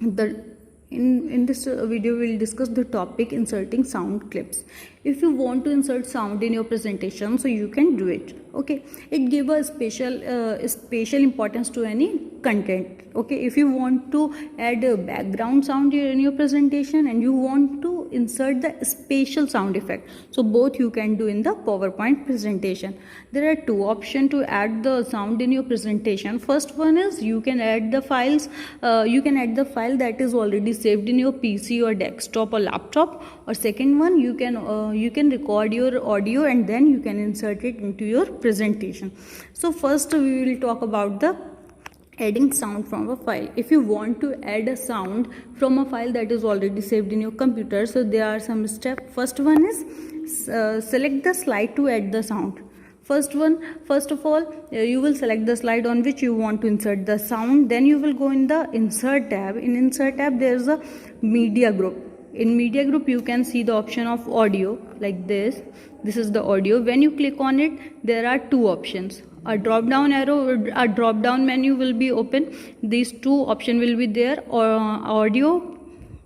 the in this video we'll discuss the topic inserting sound clips. If you want to insert sound in your presentation, so you can do it. Okay, it give a special importance to any content. Okay, if you want to add a background sound in your presentation and you want to insert the spatial sound effect, so both you can do in the PowerPoint presentation. There are two options to add the sound in your presentation. First one is you can add the files, you can add the file that is already saved in your PC or desktop or laptop, or second one you can record your audio and then you can insert it into your presentation. So first we will talk about the adding sound from a file. If you want to add a sound from a file that is already saved in your computer, so there are some steps. First one is select the slide to add the sound. First of all, you will select the slide on which you want to insert the sound. Then you will go in the insert tab. In insert tab there is a media group. In media group you can see the option of audio like this. This is the audio. When you click on it, there are two options. A drop down arrow, a drop down menu will be open. These two options will be there, or audio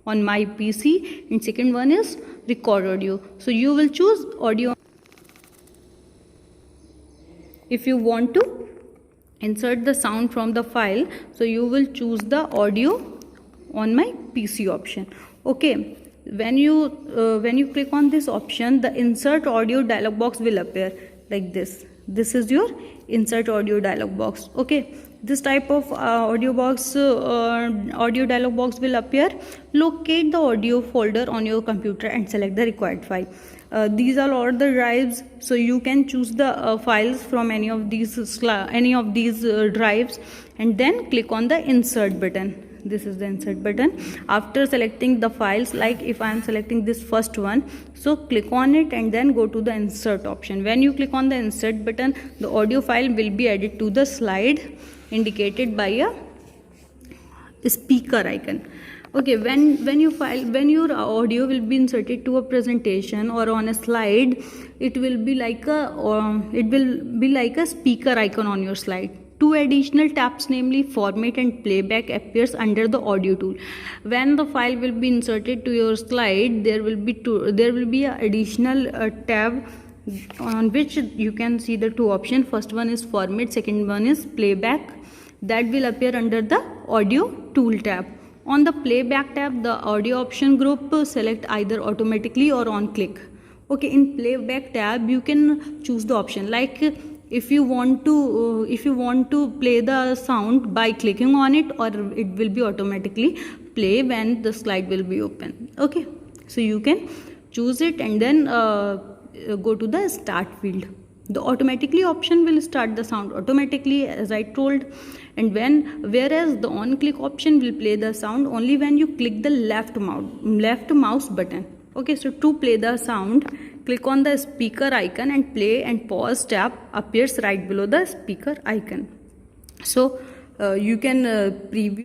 on my PC, and second one is record audio. So you will choose audio. If you want to insert the sound from the file, so you will choose the audio on my PC option. Okay, when you click on this option, the insert audio dialog box will appear like this. This is your insert audio dialog box. Okay, this type of audio dialog box will appear. Locate the audio folder on your computer and select the required file. These are all the drives, so you can choose the files from any of these drives, and then click on the insert button. This is the insert button. After selecting the files, like if I am selecting this first one, so click on it and then go to the insert option. When you click on the insert button, the audio file will be added to the slide indicated by a speaker icon. Okay, when your audio will be inserted to a presentation or on a slide, it will be like a speaker icon on your slide. Two additional tabs, namely format and playback, appears under the audio tool. When the file will be inserted to your slide, there will be an additional tab on which you can see the two options. First one is format, second one is playback. That will appear under the audio tool tab. On the playback tab, the audio option group select either automatically or on click. Okay, in playback tab you can choose the option, like if you want to play the sound by clicking on it, or it will be automatically play when the slide will be open. Okay, so you can choose it and then go to the start field. The automatically option will start the sound automatically, as I told, and whereas the on click option will play the sound only when you click the left mouse button. Okay, so to play the sound, click on the speaker icon and play and pause tab appears right below the speaker icon. So you can preview,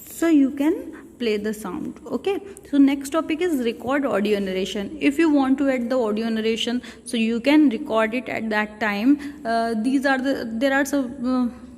so you can play the sound. Okay, so next topic is record audio narration. If you want to add the audio narration, so you can record it at that time.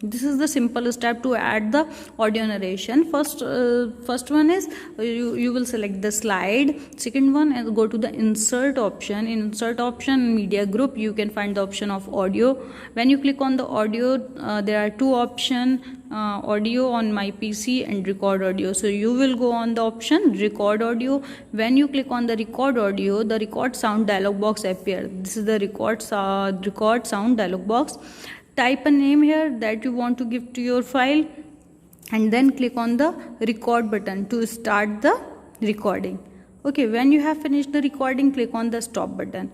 This is the simplest step to add the audio narration. First one is you will select the slide. Second one is go to the insert option. In insert option, media group, you can find the option of audio. When you click on the audio, there are two options, audio on my PC and record audio. So you will go on the option record audio. When you click on the record audio, the record sound dialog box appears. This is the record sound dialog box. Type a name here that you want to give to your file and then click on the record button to start the recording. Okay, when you have finished the recording, click on the stop button.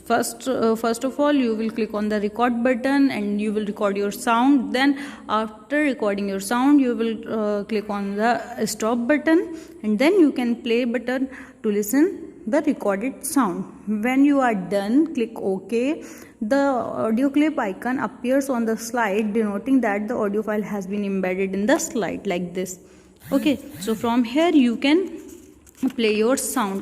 First of all, you will click on the record button and you will record your sound. Then after recording your sound, you will click on the stop button and then you can play button to listen the recorded sound. When you are done, click OK. The audio clip icon appears on the slide, denoting that the audio file has been embedded in the slide like this. Okay, so from here you can play your sound.